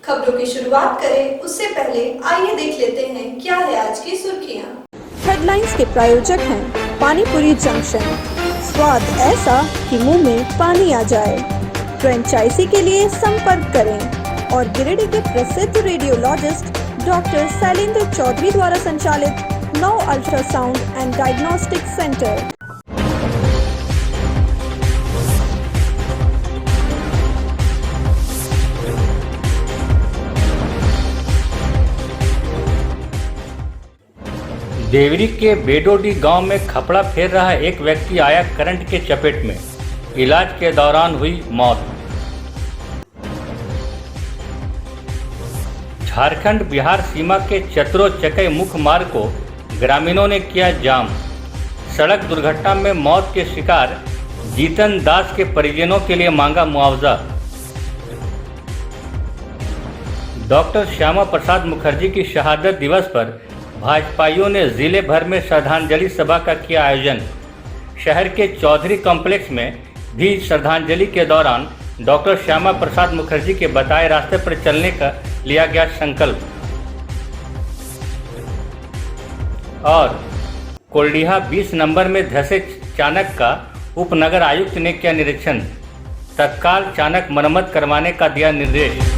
खबरों की शुरुआत करें उससे पहले आइए देख लेते हैं क्या है आज की सुर्खियां। हेडलाइंस के प्रायोजक हैं पानीपुरी जंक्शन, स्वाद ऐसा कि मुंह में पानी आ जाए। फ्रेंचाइजी के लिए संपर्क करें। और गिरिडीह के प्रसिद्ध रेडियोलॉजिस्ट डॉक्टर शैलेंद्र चौधरी द्वारा संचालित 9 ultrasound and diagnostic centre. Devri के बेडोडी गांव में खपड़ा फेर रहा एक व्यक्ति आया करंट के चपेट में, इलाज के दौरान हुई मौत। झारखंड बिहार सीमा के चतरो चकै मुख्य मार्ग को ग्रामीणों ने किया जाम। सड़क दुर्घटना में मौत के शिकार जीतन दास के परिजनों के लिए मांगा मुआवजा। डॉक्टर श्यामा प्रसाद मुखर्जी की शहादत दिवस पर भाजपाइयों ने जिले भर में श्रद्धांजलि सभा का किया आयोजन। शहर के चौधरी कॉम्प्लेक्स में भी श्रद्धांजलि के दौरान डॉक्टर श्यामा प्रसाद मुखर्जी के बताए रास्ते पर चलने का लिया गया संकल्प। और कोल्डिहा 20 नंबर में धंसे चाणक का उपनगर आयुक्त ने किया निरीक्षण, तत्काल चाणक मरम्मत करवाने का दिया निर्देश।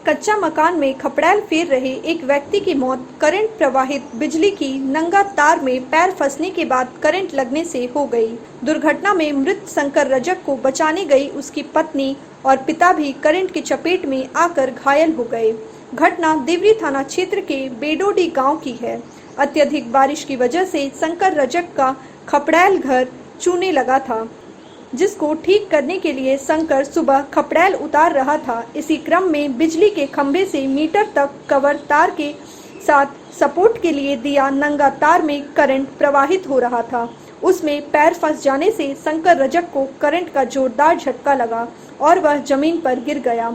कच्चा मकान में खपड़ैल फेर रहे एक व्यक्ति की मौत करंट प्रवाहित बिजली की नंगा तार में पैर फंसने के बाद करंट लगने से हो गई। दुर्घटना में मृत शंकर रजक को बचाने गई उसकी पत्नी और पिता भी करंट की चपेट में आकर घायल हो गए। घटना देवरी थाना क्षेत्र के बेडोडी गांव की है। अत्यधिक बारिश की वजह से शंकर रजक का खपड़ैल घर चूने लगा था, जिसको ठीक करने के लिए शंकर सुबह खपड़ैल उतार रहा था। इसी क्रम में बिजली के खंभे से मीटर तक कवर तार के साथ सपोर्ट के लिए दिया नंगा तार में करंट प्रवाहित हो रहा था। उसमें पैर फंस जाने से शंकर रजक को करंट का जोरदार झटका लगा और वह जमीन पर गिर गया।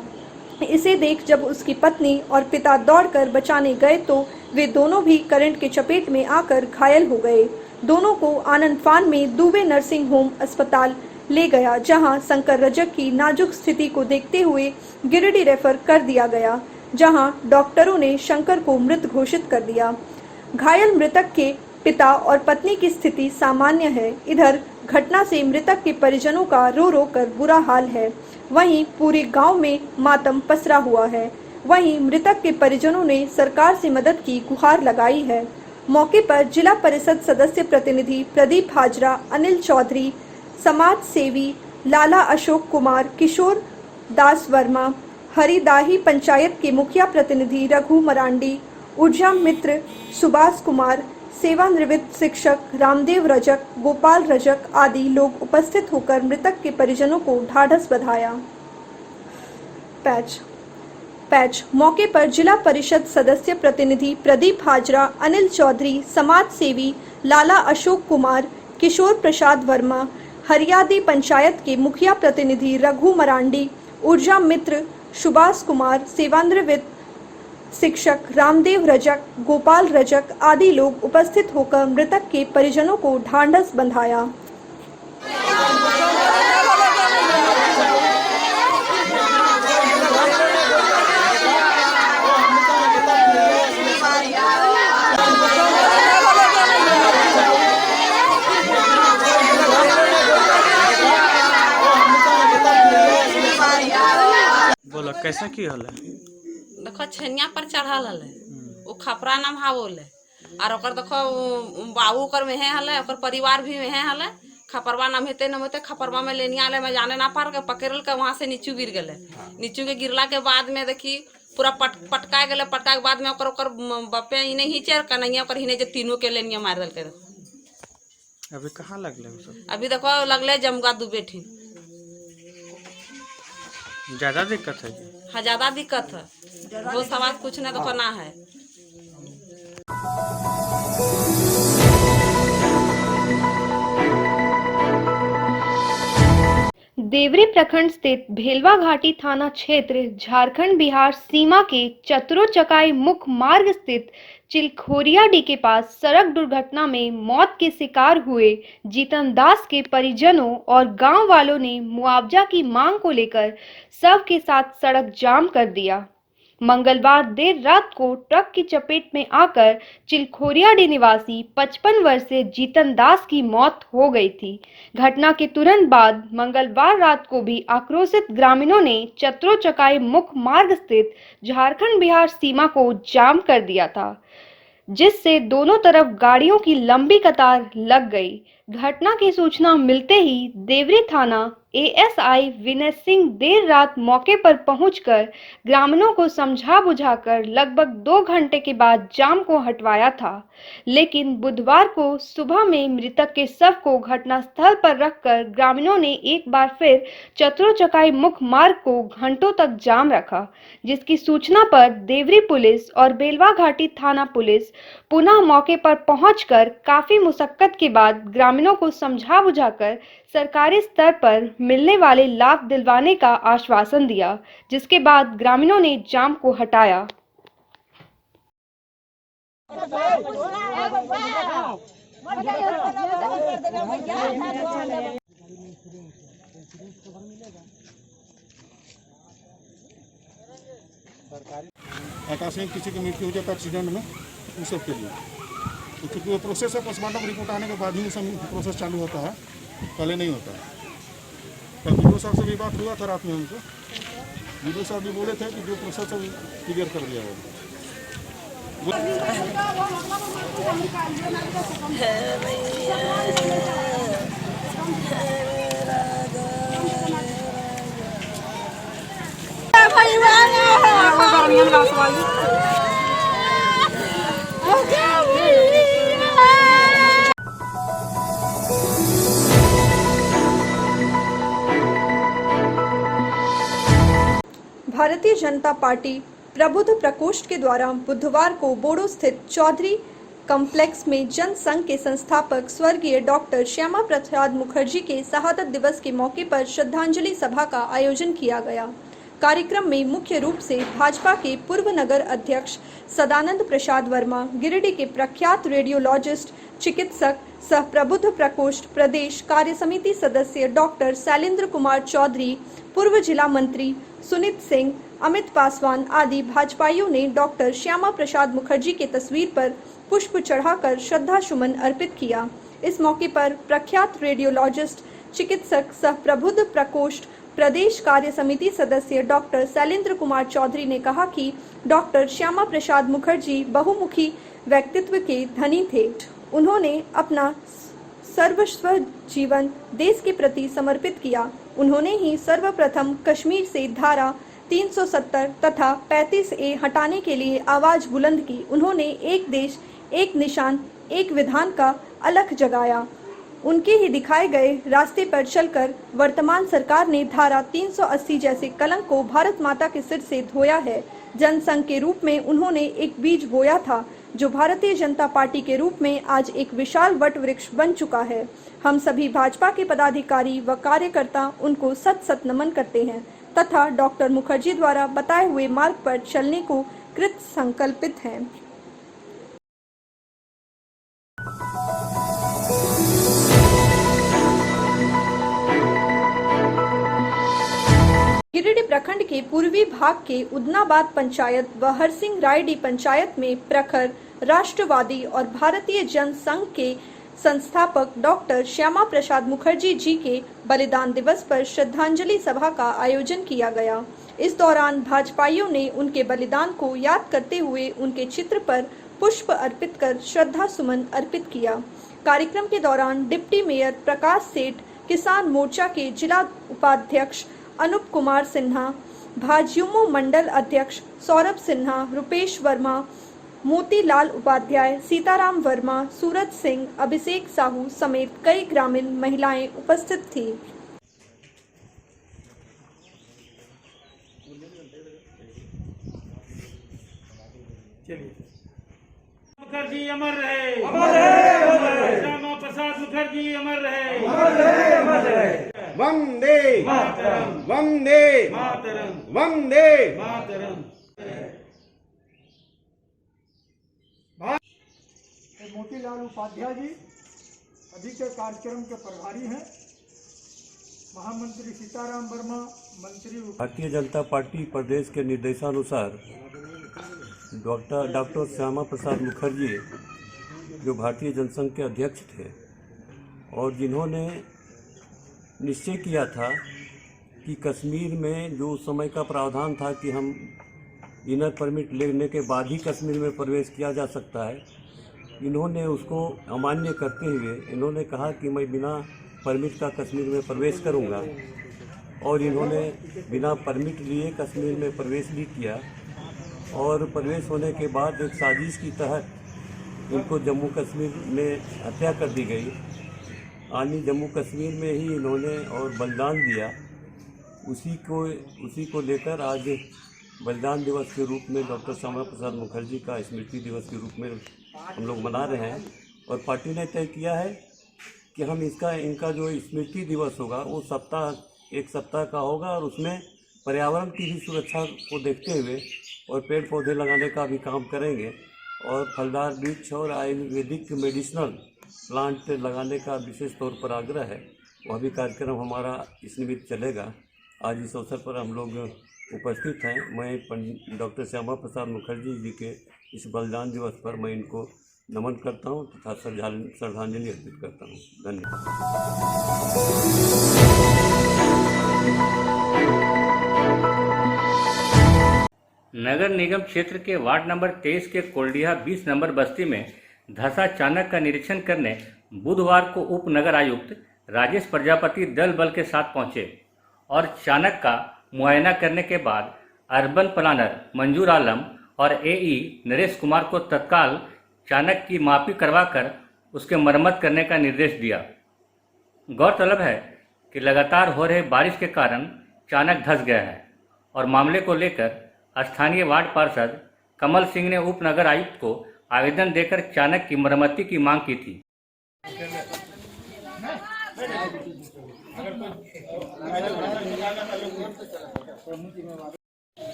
इसे देख जब उसकी पत्नी और पिता दौड़कर बचाने गए तो वे दोनों भी करंट के चपेट में आकर घायल हो गए। दोनों को आनंद फान में दुबे नर्सिंग होम अस्पताल ले गया, जहां शंकर रजक की नाजुक स्थिति को देखते हुए गिरिडीह रेफर कर दिया गया, जहां डॉक्टरों ने शंकर को मृत घोषित कर दिया। घायल मृतक के पिता और पत्नी की स्थिति सामान्य है। इधर घटना से मृतक के परिजनों का रो रो कर बुरा हाल है। वहीं पूरे गांव में मातम पसरा हुआ है। वहीं मृतक के परिजनों ने सरकार से मदद की गुहार लगाई है। मौके पर जिला परिषद सदस्य प्रतिनिधि प्रदीप हाजरा, अनिल चौधरी, समाज सेवी लाला अशोक कुमार, किशोर दास वर्मा, हरिदाही पंचायत के मुखिया प्रतिनिधि रघु मरांडी, ऊर्जा मित्र सुभाष कुमार, सेवानिवृत्त शिक्षक रामदेव रजक, गोपाल रजक आदि लोग उपस्थित होकर मृतक के परिजनों को ढाढ़स बंधाया। पैच मौके पर जिला परिषद सदस्य प्रतिनिधि प्रदीप हाजरा, अनिल चौधरी, समाज सेवी लाला अशोक कुमार, किशोर प्रसाद वर्मा, हरियादी पंचायत के मुखिया प्रतिनिधि रघु मरांडी, ऊर्जा मित्र सुभाष कुमार, सेवानिवृत्त शिक्षक रामदेव रजक, गोपाल रजक आदि लोग उपस्थित होकर मृतक के परिजनों को ढाढ़स बंधाया। बोला कैसा की हल है? देखो छेनिया पर चढ़ल हले, वो खपरा नाम हावले और ओकर देखो बाबू कर में है हले, ओकर परिवार भी में है हले। खपरवा नाम हेते न होते खपरवा में लेनिया ले में जाने ना पार के पकड़ल के वहां से नीचू गिर गले। नीचू के गिरला के बाद में देखी पूरा पटका गले। पटका के बाद में ओकर बप्पे इने ही चेर कन्हैया ओकर हिने जे तीनों के लेनिया मार दल के। अभी कहाँ लगले हो सब? अभी देखो लगले जमगा दुबे ठीन। ज्यादा दिक्कत है? हाँ ज्यादा दिक्कत है, वो सवाल कुछ ना देखो ना है। देवरी प्रखंड स्थित भेलवा घाटी थाना क्षेत्र झारखंड बिहार सीमा के चतरो चकाई मुख्य मार्ग स्थित चिलखोरियाडी के पास सड़क दुर्घटना में मौत के शिकार हुए जीतन दास के परिजनों और गांव वालों ने मुआवजा की मांग को लेकर शव के साथ सड़क जाम कर दिया। मंगलवार देर रात को ट्रक की चपेट में आकर चिलखोरियाडी निवासी 55 वर्षीय जीतन दास की मौत हो गई थी। घटना के तुरंत बाद मंगलवार रात को भी आक्रोशित ग्रामीणों ने चतरो चकाई मुख्य मार्ग स्थित झारखंड बिहार सीमा को जाम कर दिया था, जिससे दोनों तरफ गाड़ियों की लंबी कतार लग गई। घटना की सूचना मिलते ही देवरी थाना एएसआई विनय सिंह देर रात मौके पर पहुंचकर ग्रामीणों को समझा बुझाकर लगभग 2 घंटे के बाद जाम को हटवाया था, लेकिन बुधवार को सुबह में मृतक के शव को घटनास्थल पर रखकर ग्रामीणों ने एक बार फिर चतरो चकाई मुख्य मार्ग को घंटों तक जाम रखा, जिसकी सूचना पर देवरी पुलिस और बेलवा घाटी थाना पुलिस पुनः मौके पर पहुंचकर काफी मुशक्कत के बाद ग्रामीणों को समझा बुझाकर सरकारी स्तर पर मिलने वाले लाभ दिलवाने का आश्वासन दिया, जिसके बाद ग्रामीणों ने जाम को हटाया। आकस्मिक किसी की मृत्यु हो जाता है एक्सीडेंट में, उस सब के लिए तो क्योंकि वो प्रोसेस है, पोस्टमार्टम रिपोर्ट आने के बाद ही सब प्रोसेस चालू होता है, पहले नहीं होता है। कल वीडियो साहब से भी बात हुआ था रात में हमको, वीडियो साहब भी बोले थे कि जो प्रोसेस है क्लियर कर दिया होगा। भारतीय जनता पार्टी प्रबुद्ध प्रकोष्ठ के द्वारा बुधवार को बोडो स्थित चौधरी कॉम्प्लेक्स में जनसंघ के संस्थापक स्वर्गीय डॉक्टर श्यामा प्रसाद मुखर्जी के शहादत दिवस के मौके पर श्रद्धांजलि सभा का आयोजन किया गया। कार्यक्रम में मुख्य रूप से भाजपा के पूर्व नगर अध्यक्ष सदानंद प्रसाद वर्मा, गिरिडीह के प्रख्यात रेडियोलॉजिस्ट चिकित्सक सह प्रबुद्ध प्रकोष्ठ प्रदेश कार्य समिति सदस्य डॉक्टर शैलेंद्र कुमार चौधरी, पूर्व जिला मंत्री सुनीत सिंह, अमित पासवान आदि भाजपाइयों ने डॉक्टर श्यामा प्रसाद मुखर्जी के तस्वीर पर पुष्प चढ़ाकर श्रद्धा सुमन अर्पित किया। इस मौके पर प्रख्यात रेडियोलॉजिस्ट चिकित्सक सह प्रबुद्ध प्रकोष्ठ प्रदेश कार्य समिति सदस्य डॉक्टर शैलेंद्र कुमार चौधरी ने कहा कि डॉक्टर श्यामा प्रसाद मुखर्जी बहुमुखी व्यक्तित्व के धनी थे। उन्होंने अपना सर्वस्व जीवन देश के प्रति समर्पित किया। उन्होंने ही सर्वप्रथम कश्मीर से धारा 370 तथा 35A हटाने के लिए आवाज बुलंद की। उन्होंने एक देश, एक निशान, एक विधान का अलख जगाया। उनके ही दिखाए गए रास्ते पर चलकर वर्तमान सरकार ने धारा 380 जैसे कलंक को भारत माता के सिर से धोया है। जनसंघ के रूप में उन्होंने एक बीज बोया था, जो भारतीय जनता पार्टी के रूप में आज एक विशाल वट वृक्ष बन चुका है। हम सभी भाजपा के पदाधिकारी व कार्यकर्ता उनको सत सत नमन करते हैं तथा डॉक्टर मुखर्जी द्वारा बताए हुए मार्ग पर चलने को कृत संकल्पित हैं। गिरिडीह प्रखंड के पूर्वी भाग के उदनाबाद पंचायत व हरसिंह रायडी पंचायत में प्रखर राष्ट्रवादी और भारतीय जन संघ के संस्थापक डॉक्टर श्यामा प्रसाद मुखर्जी जी के बलिदान दिवस पर श्रद्धांजलि सभा का आयोजन किया गया। इस दौरान भाजपाइयों ने उनके बलिदान को याद करते हुए उनके चित्र पर पुष्प अर्पित कर श्रद्धा सुमन अर्पित किया। कार्यक्रम के दौरान डिप्टी मेयर प्रकाश सेठ, किसान मोर्चा के जिला उपाध्यक्ष अनूप कुमार सिन्हा, भाजयुमो मंडल अध्यक्ष सौरभ सिन्हा, रुपेश वर्मा, मोतीलाल उपाध्याय, सीताराम वर्मा, सूरज सिंह, अभिषेक साहू समेत कई ग्रामीण महिलाएं उपस्थित थी। मुखर्जी अमर रहे, अमर रहे, अमर रहे। श्यामा प्रसाद मुखर्जी अमर रहे, अमर रहे, अमर रहे। वंदे वंदे वंदे। मोतीलाल उपाध्याय जी अभी के कार्यक्रम के प्रभारी हैं। महामंत्री सीताराम वर्मा, मंत्री भारतीय जनता पार्टी प्रदेश के निर्देशानुसार डॉक्टर श्यामा प्रसाद मुखर्जी जो भारतीय जनसंघ के अध्यक्ष थे और जिन्होंने निश्चय किया था कि कश्मीर में जो उस समय का प्रावधान था कि हम इनर परमिट लेने के बाद ही कश्मीर में प्रवेश किया जा सकता है, इन्होंने उसको अमान्य करते हुए इन्होंने कहा कि मैं बिना परमिट का कश्मीर में प्रवेश करूंगा और इन्होंने बिना परमिट लिए कश्मीर में प्रवेश भी किया और प्रवेश होने के बाद एक साजिश की तहत इनको जम्मू कश्मीर में हत्या कर दी गई। आनी जम्मू कश्मीर में ही इन्होंने और बलिदान दिया। उसी को लेकर आज बलिदान दिवस के रूप में डॉक्टर श्यामा प्रसाद मुखर्जी का स्मृति दिवस के रूप में हम लोग मना रहे हैं और पार्टी ने तय किया है कि हम इनका जो स्मृति दिवस होगा वो एक सप्ताह का होगा और उसमें पर्यावरण की भी सुरक्षा को देखते हुए और पेड़ पौधे लगाने का भी काम करेंगे और फलदार वृक्ष और आयुर्वेदिक मेडिसिनल प्लांट लगाने का विशेष तौर पर आग्रह है। वह भी कार्यक्रम हमारा इस निमित्त चलेगा। आज इस अवसर पर हम लोग उपस्थित हैं। मैं डॉक्टर श्यामा प्रसाद मुखर्जी जी के इस बलिदान दिवस पर मैं इनको नमन करता हूं तथा श्रद्धांजलि अर्पित करता हूं। धन्यवाद। नगर निगम क्षेत्र के वार्ड नंबर 23 के कोल्डिया 20 नंबर बस्ती में धसा चाणक का निरीक्षण करने बुधवार को उप नगर आयुक्त राजेश प्रजापति दल बल के साथ पहुंचे और चाणक का मुआयना करने के बाद अर्बन प्लानर मंजूर आलम और एई नरेश कुमार को तत्काल चाणक की मापी करवाकर उसके मरम्मत करने का निर्देश दिया। गौरतलब है कि लगातार हो रहे बारिश के कारण चाणक धंस गया है और मामले को लेकर स्थानीय वार्ड पार्षद कमल सिंह ने उप नगर आयुक्त को आवेदन देकर चाणक की मरम्मति की मांग की थी।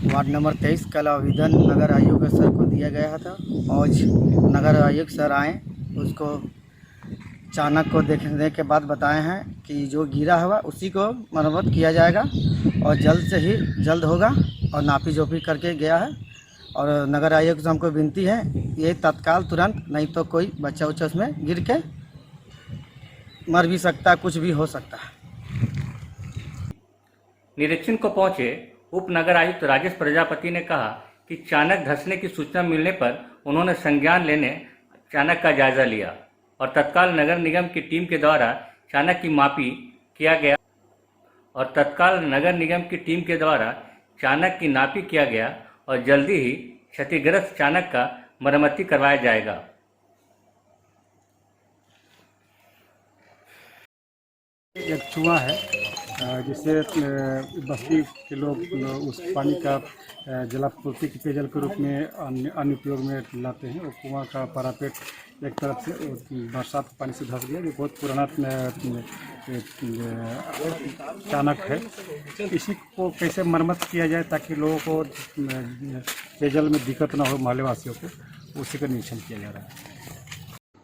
वार्ड नंबर 23 कल आवेदन नगर आयुक्त सर को दिया गया था। आज नगर आयुक्त सर आए, उसको चाणक को देखने के बाद बताए हैं कि जो गिरा हुआ उसी को मरम्मत किया जाएगा और जल्द से ही जल्द होगा और नापी जोपी करके गया है। और नगर आयुक्त से हमको विनती है ये तत्काल तुरंत, नहीं तो कोई बच्चा उच्चा उसमें गिर के मर भी सकता है, कुछ भी हो सकता है। निरीक्षण को पहुंचे उप नगर आयुक्त राजेश प्रजापति ने कहा कि चाणक धंसने की सूचना मिलने पर उन्होंने संज्ञान लेने चाणक का जायजा लिया और तत्काल नगर निगम की टीम के द्वारा चाणक की मापी किया गया नापी किया गया और जल्दी ही क्षतिग्रस्त चाणक का मरम्मति करवाया जाएगा। एक कुआं है जिससे बस्ती के लोग उस पानी का जलापूर्ति के पेयजल के रूप में अन्य उपयोग में लाते हैं। वो कुआं का paraपेट एक तरफ से बरसात के पानी से धंस गया, जो बहुत पुराना चाणक है। इसी को कैसे मरम्मत किया जाए ताकि लोगों को पेयजल में दिक्कत न हो, मोहल्ले वासियों को, उसी का निरीक्षण किया जा रहा है।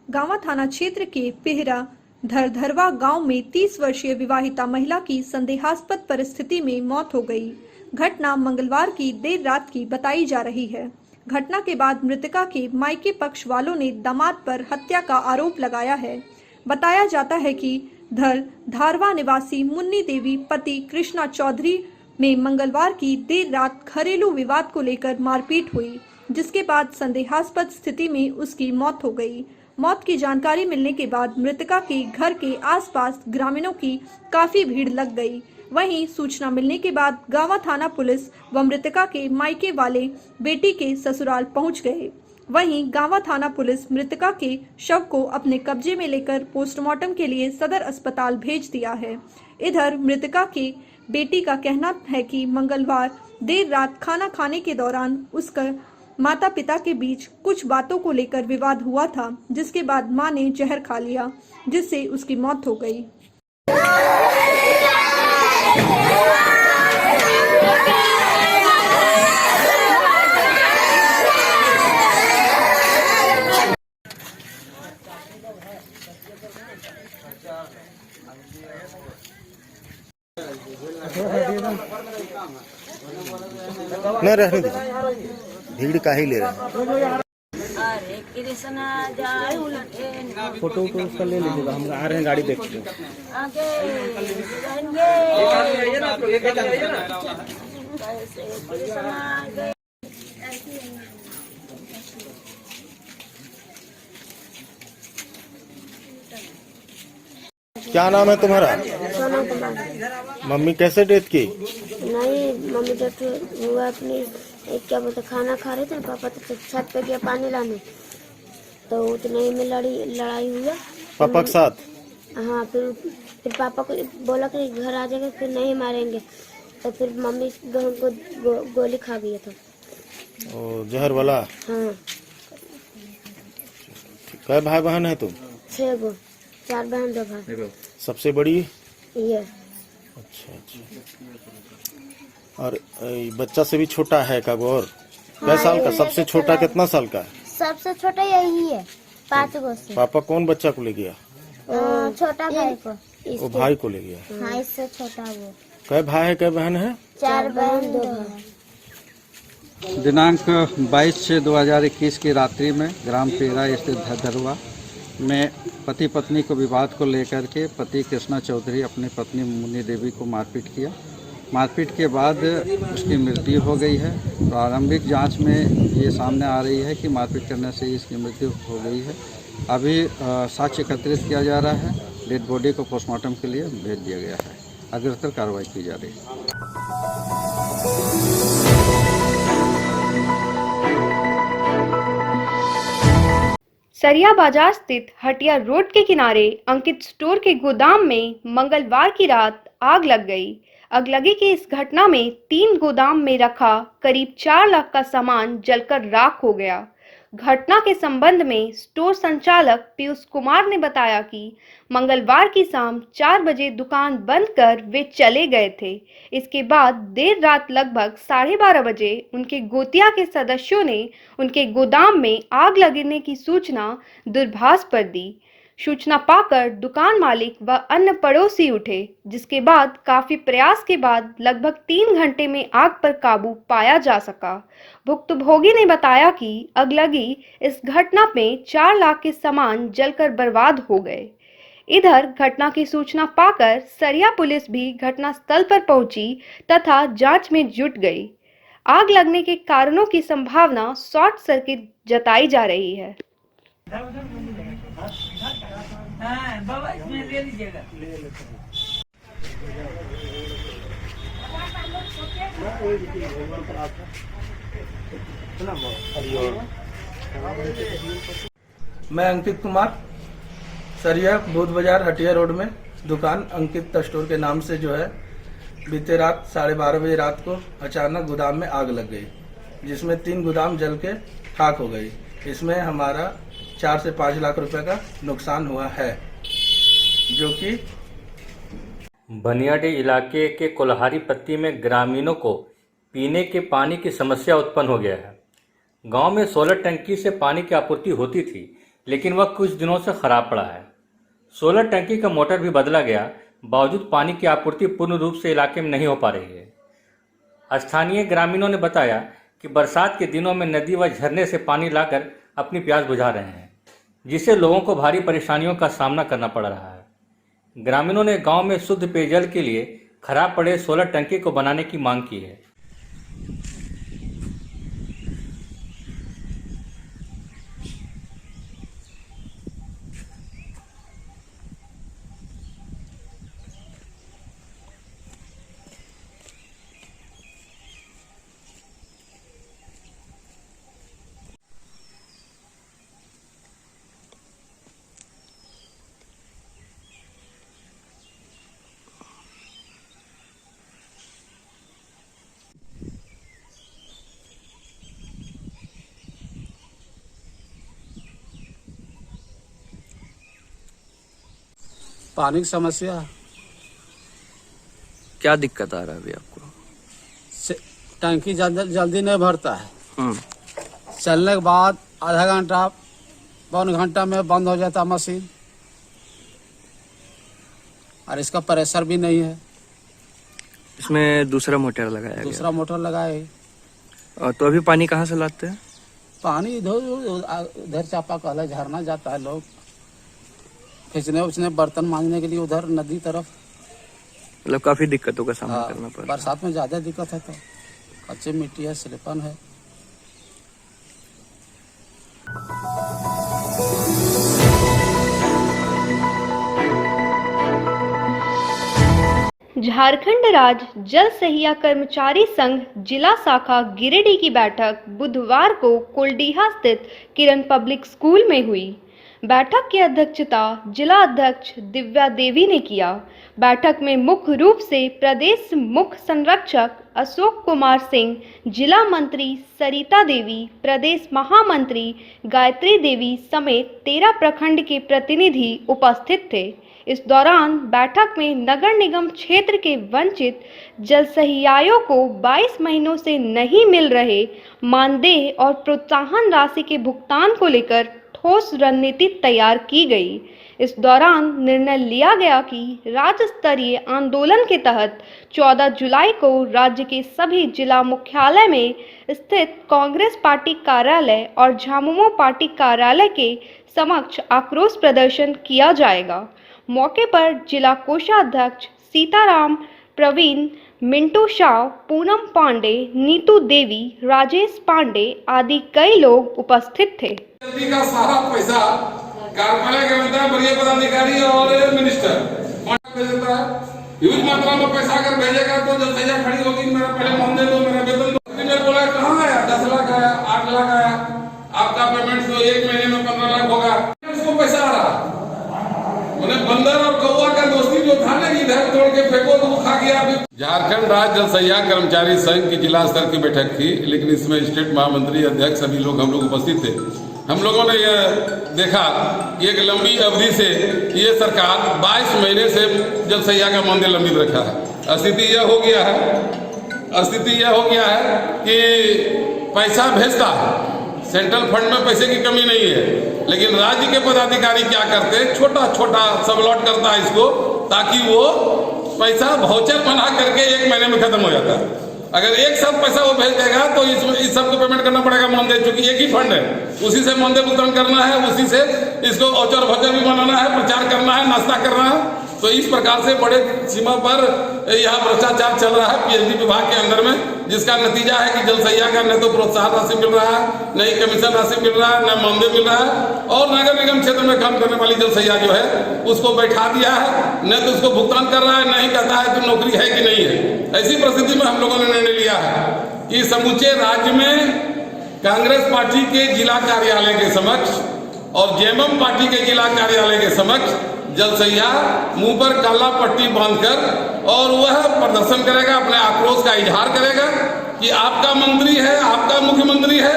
गांवा थाना क्षेत्र के पिहरा धरधरवा गांव में 30 वर्षीय विवाहिता महिला की संदेहास्पद परिस्थिति में मौत हो गई। घटना मंगलवार की देर रात की बताई जा रही है। घटना के बाद मृतका के मायके पक्ष वालों ने दामाद पर हत्या का आरोप लगाया है। बताया जाता है कि धारवा निवासी मुन्नी देवी पति कृष्णा चौधरी में मंगलवार की देर रात घरेलू विवाद को लेकर मारपीट हुई, जिसके बाद संदेहास्पद स्थिति में उसकी मौत हो गई। मौत की जानकारी मिलने के बाद मृतका के घर के आसपास ग्रामीणों की काफी भीड़ लग गई। वहीं सूचना मिलने के बाद गांवा थाना पुलिस व मृतका के मायके वाले बेटी के ससुराल पहुंच गए। वहीं गांवा थाना पुलिस मृतका के शव को अपने कब्जे में लेकर पोस्टमार्टम के लिए सदर अस्पताल भेज दिया है। इधर मृतका की बेटी का कहना है कि मंगलवार देर रात खाना खाने के दौरान उसका माता पिता के बीच कुछ बातों को लेकर विवाद हुआ था, जिसके बाद मां ने जहर खा लिया, जिससे उसकी मौत हो गई। न रहने दीजिए, भीड़ का ही ले रहे हैं। फोटो वोटो उसका ले लीजिएगा, हम आ रहे हैं गाड़ी देख के। क्या नाम है तुम्हारा? मम्मी कैसे डेथ की? नहीं, मम्मी डेथ हुआ अपनी क्या बोलते खाना खा रहे थे, पापा तो छत पे गया पानी लाने, तो उतने ही में लड़ाई हुआ पापा के साथ। हाँ, फिर पापा को बोला कि घर आ जाएगा, फिर नहीं मारेंगे, तो फिर मम्मी को गोली खा गया था। ओ, जहर वाला? हाँ। कै भाई बहन है तुम? 6 गो, 4 बहन 2 भाई। सबसे बड़ी ये? अच्छा अच्छा। और बच्चा से भी छोटा है का और? कै साल का? सबसे छोटा कितना साल का है? सबसे छोटा यही है, 5 गो से। पापा कौन बच्चा को ले गया? छोटा भाई को। वो भाई को ले गया? हाँ, इससे छोटा वो। कै भाई है कै बहन है? 4 बहन 2 भाई। दिनांक 22/6/2021 की रात्रि में ग्राम पेरा स्थित धरवा में पति पत्नी को विवाद को लेकर के पति कृष्णा चौधरी अपनी पत्नी मुन्नी देवी को मारपीट किया। मारपीट के बाद उसकी मृत्यु हो गई है। प्रारंभिक जांच में ये सामने आ रही है कि मारपीट करने से इसकी मृत्यु हो गई है। अभी साक्ष्य एकत्रित किया जा रहा है। डेड बॉडी को पोस्टमार्टम के लिए भेज दिया गया है। अग्रतर कार्रवाई की जा रही है। सरिया बाजार स्थित हटिया रोड के किनारे अंकित स्टोर के गोदाम में मंगलवार की रात आग लग गई। अगलगी की इस घटना में 3 गोदाम में रखा करीब 4 लाख का सामान जलकर राख हो गया। घटना के संबंध में स्टोर संचालक पीयूष कुमार ने बताया कि मंगलवार की शाम 4 बजे दुकान बंद कर वे चले गए थे। इसके बाद देर रात लगभग 12:30 बजे उनके गोतिया के सदस्यों ने उनके गोदाम में आग लगने की सूचना दूरभाष पर दी। सूचना पाकर दुकान मालिक व अन्य पड़ोसी उठे, जिसके बाद काफी प्रयास के बाद लगभग 3 घंटे में आग पर काबू पाया जा सका। भुक्तभोगी ने बताया कि अगलगी इस घटना में 4 लाख के सामान जलकर बर्बाद हो गए। इधर घटना की सूचना पाकर सरिया पुलिस भी घटनास्थल पर पहुंची तथा जांच में जुट गई। आग लगने के कारणों की संभावना शॉर्ट सर्किट जताई जा रही है। मैं अंकित कुमार, सरिया भूत बाजार हटिया रोड में दुकान अंकित स्टोर के नाम से जो है बीते रात 12:30 बजे रात को अचानक गोदाम में आग लग गई, जिसमें 3 गोदाम जल के खाक हो गई। इसमें हमारा 4 से 5 लाख रुपए का नुकसान हुआ है, जो कि बनियाडी इलाके के कोल्हारी पट्टी में ग्रामीणों को पीने के पानी की समस्या उत्पन्न हो गया है। गांव में 16 टंकी से पानी की आपूर्ति होती थी, लेकिन वह कुछ दिनों से खराब पड़ा है। 16 टंकी का मोटर भी बदला गया, बावजूद पानी की आपूर्ति पूर्ण रूप से इलाके में नहीं हो पा रही है। स्थानीय ग्रामीणों ने बताया कि बरसात के दिनों में नदी व झरने से पानी लाकर अपनी प्यास बुझा रहे हैं, जिससे लोगों को भारी परेशानियों का सामना करना पड़ रहा है। ग्रामीणों ने गांव में शुद्ध पेयजल के लिए खराब पड़े 16 टंकी को बनाने की मांग की है। पानी की समस्या। क्या दिक्कत आ रहा है अभी आपको? टंकी जल्दी नहीं भरता है। चलने के बाद आधा घंटा पौन घंटा में बंद हो जाता मशीन, और इसका प्रेशर भी नहीं है। इसमें दूसरा मोटर लगाया गया? दूसरा मोटर लगाए। तो अभी पानी कहाँ से लाते हैं? पानी उधर चापा कल झरना जाता है, लोग खींचने उचने बर्तन मांजने के लिए उधर नदी तरफ। मतलब काफी दिक्कतों का सामना करना पड़ा। बरसात में ज्यादा दिक्कत है, तो कच्ची मिट्टी है, स्लिपन है। झारखंड राज्य जल सहिया कर्मचारी संघ जिला शाखा गिरिडीह की बैठक बुधवार को कुलडीहा स्थित किरण पब्लिक स्कूल में हुई। बैठक की अध्यक्षता जिला अध्यक्ष दिव्या देवी ने किया। बैठक में मुख्य रूप से प्रदेश मुख्य संरक्षक अशोक कुमार सिंह, जिला मंत्री सरिता देवी, प्रदेश महामंत्री गायत्री देवी समेत 13 प्रखंड के प्रतिनिधि उपस्थित थे। इस दौरान बैठक में नगर निगम क्षेत्र के वंचित जलसहियाओं को 22 महीनों से नहीं मिल रहे मानदेय और प्रोत्साहन राशि के भुगतान को लेकर ठोस रणनीति तैयार की गई। इस दौरान निर्णय लिया गया कि राज्य स्तरीय आंदोलन के तहत 14 जुलाई को राज्य के सभी जिला मुख्यालय में स्थित कांग्रेस पार्टी कार्यालय और झामुमो पार्टी कार्यालय के समक्ष आक्रोश प्रदर्शन किया जाएगा। मौके पर जिला कोषाध्यक्ष सीताराम, प्रवीण, मिंटू शाह, पूनम पांडे, नीतू देवी, राजेश पांडे आदि कई लोग उपस्थित थे। का सारा पैसा कार्यालय के अंदर बड़े पदाधिकारी और मिनिस्टर भेजता है। ह्यूज मात्रा में पैसा अगर भेजेगा तो जब सजा खड़ी होगी, मेरा पहले मानदेय दो, मेरा वेतन दो। मेरे बोला कहाँ आया? 10 लाख आया, 8 लाख आया, आपका पेमेंट तो 1 महीने में 15 लाख होगा। उसको पैसा आ रहा, उन्हें बंदर और कौवा का दोस्ती जो था ना, इधर तोड़ के फेंको तो वो खा गया। झारखंड राज्य जल सहिया कर्मचारी संघ की जिला स्तर की बैठक थी, लेकिन इसमें स्टेट महामंत्री, अध्यक्ष सभी लोग हम लोग उपस्थित थे। हम लोगों ने यह देखा कि एक लंबी अवधि से ये सरकार 22 महीने से जल सहिया का मानदेय लंबित रखा है। स्थिति यह हो गया है कि पैसा भेजता है, सेंट्रल फंड में पैसे की कमी नहीं है, लेकिन राज्य के पदाधिकारी क्या करते हैं, छोटा छोटा सबलॉट करता है इसको, ताकि वो पैसा वाउचर बना करके 1 महीने में खत्म हो जाता है। अगर एक साथ पैसा वो भेज देगा तो इस सबको पेमेंट करना पड़ेगा मानदेय, क्योंकि एक ही फंड है, उसी से मानदेय भुगतान करना है, उसी से इसको औचर भचर भी बनाना है, प्रचार करना है, नाश्ता करना है। तो इस प्रकार से बड़े सीमा पर यहाँ भ्रष्टाचार चल रहा है पीएचडी विभाग के अंदर में, जिसका नतीजा है कि जल सहिया का न तो प्रोत्साहन राशि मिल रहा है, न ही कमीशन राशि मिल रहा है, न मानदेय मिल रहा है, और नगर निगम क्षेत्र में काम करने वाली जल सहिया जो है उसको बैठा दिया है, न तो उसको भुगतान कर रहा है, न ही कहता है कि नौकरी है कि नहीं है। ऐसी परिस्थिति में हम लोगों ने निर्णय लिया है कि समूचे राज्य में कांग्रेस पार्टी के जिला कार्यालय के समक्ष और जेएमएम पार्टी के जिला कार्यालय के समक्ष जल सहिया मुंह पर काला पट्टी बांधकर और वह प्रदर्शन करेगा, अपने आक्रोश का इजहार करेगा कि आपका मंत्री है, आपका मुख्यमंत्री है,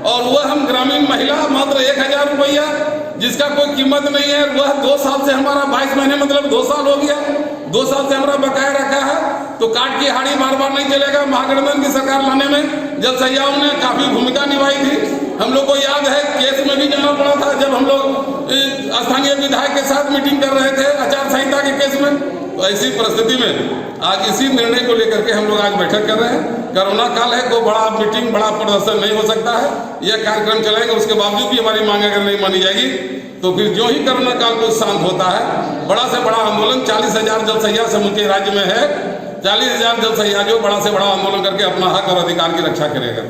और वह हम ग्रामीण महिला मात्र 1000 रुपया जिसका कोई कीमत नहीं है, वह 2 साल से हमारा 22 महीने मतलब 2 साल हो गया, 2 साल से हमारा बकाया रखा है, तो काट की हाड़ी बार बार नहीं चलेगा। महागठबंधन की सरकार लाने में जल सहियाओं ने काफी भूमिका निभाई थी। हम लोग को याद है केस में भी जाना पड़ा था, जब हम लोग स्थानीय विधायक के साथ मीटिंग कर रहे थे आचार संहिता के केस में। तो ऐसी परिस्थिति में आज इसी निर्णय को लेकर के हम लोग आज बैठक कर रहे हैं। कोरोना काल है, कोई बड़ा मीटिंग, बड़ा प्रदर्शन नहीं हो सकता है, यह कार्यक्रम चलेगा। उसके बावजूद भी हमारी मांग अगर नहीं मानी जाएगी तो फिर जो ही कोरोना काल को शांत होता है, बड़ा से बड़ा आंदोलन 40,000 जल सहिया समूचे राज्य में है, 40,000 जल सहिया जो बड़ा से बड़ा आंदोलन करके अपना हक और अधिकार की रक्षा करेगा।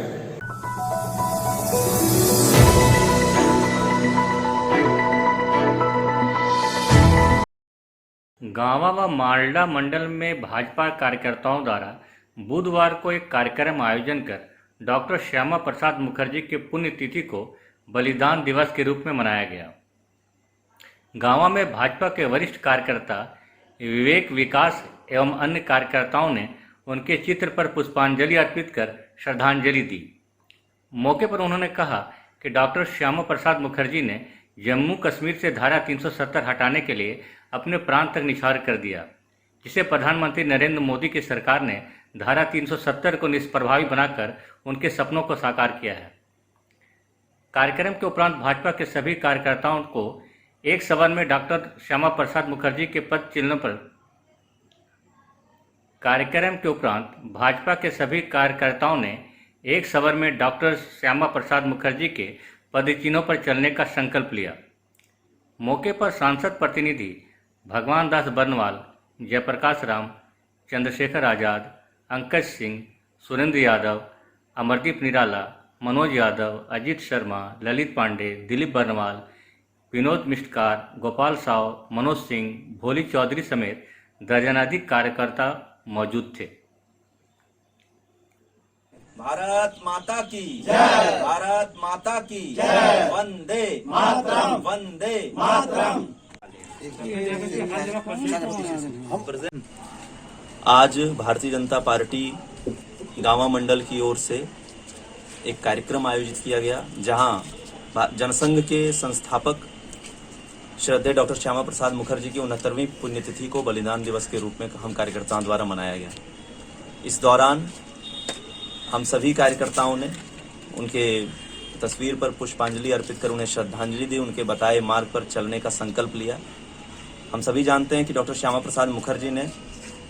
गांवा व मालडा मंडल में भाजपा कार्यकर्ताओं द्वारा बुधवार को एक कार्यक्रम आयोजन कर डॉक्टर श्यामा प्रसाद मुखर्जी के पुण्यतिथि को बलिदान दिवस के रूप में मनाया गया। गांवा में भाजपा के वरिष्ठ कार्यकर्ता विवेक विकास एवं अन्य कार्यकर्ताओं ने उनके चित्र पर पुष्पांजलि अर्पित कर श्रद्धांजलि दी। मौके पर उन्होंने कहा कि डॉक्टर श्यामा प्रसाद मुखर्जी ने जम्मू कश्मीर से धारा 370 हटाने के लिए अपने प्राण तक निछावर कर दिया, जिसे प्रधानमंत्री नरेंद्र मोदी की सरकार ने धारा 370 को निष्प्रभावी बनाकर उनके सपनों को साकार किया है। कार्यक्रम के उपरांत भाजपा के सभी कार्यकर्ताओं को एक सदन में डॉक्टर श्यामा प्रसाद मुखर्जी के पद चिन्हों पर कार्यक्रम के उपरांत भाजपा के सभी कार्यकर्ताओं ने एक सदन में डॉक्टर श्यामा प्रसाद मुखर्जी के पद चिन्हों पर चलने का संकल्प लिया। मौके पर सांसद प्रतिनिधि भगवान दास बर्नवाल, जयप्रकाश राम, चंद्रशेखर आजाद, अंकज सिंह, सुरेंद्र यादव, अमरदीप निराला, मनोज यादव, अजीत शर्मा, ललित पांडे, दिलीप बर्नवाल, विनोद मिष्टकार, गोपाल साव, मनोज सिंह, भोली चौधरी समेत दर्जनाधिक कार्यकर्ता मौजूद थे। भारत माता की जय, भारत माता की जय, वंदे मातरम, वंदे मातरम। आज भारतीय जनता पार्टी गांवा मंडल की ओर से एक कार्यक्रम आयोजित किया गया, जहां जनसंघ के संस्थापक श्रद्धेय डॉक्टर श्यामा प्रसाद मुखर्जी की 69वीं पुण्यतिथि को बलिदान दिवस के रूप में हम कार्यकर्ताओं द्वारा मनाया गया। इस दौरान हम सभी कार्यकर्ताओं ने उनके तस्वीर पर पुष्पांजलि अर्पित कर उन्हें श्रद्धांजलि दी, उनके बताए मार्ग पर चलने का संकल्प लिया। हम सभी जानते हैं कि डॉक्टर श्यामा प्रसाद मुखर्जी ने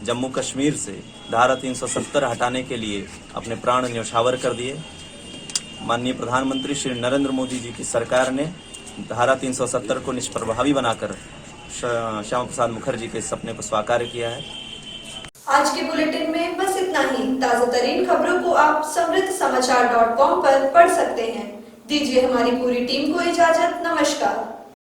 जम्मू कश्मीर से धारा 370 हटाने के लिए अपने प्राण न्यौछावर कर दिए। माननीय प्रधानमंत्री श्री नरेंद्र मोदी जी की सरकार ने धारा 370 को निष्प्रभावी बनाकर श्यामा प्रसाद मुखर्जी के सपने को साकार किया है। आज के बुलेटिन में बस इतना ही। ताजा तरीन खबरों को आप समृद्धसमाचार.com पर पढ़ सकते हैं। दीजिए हमारी पूरी टीम को इजाजत। नमस्कार।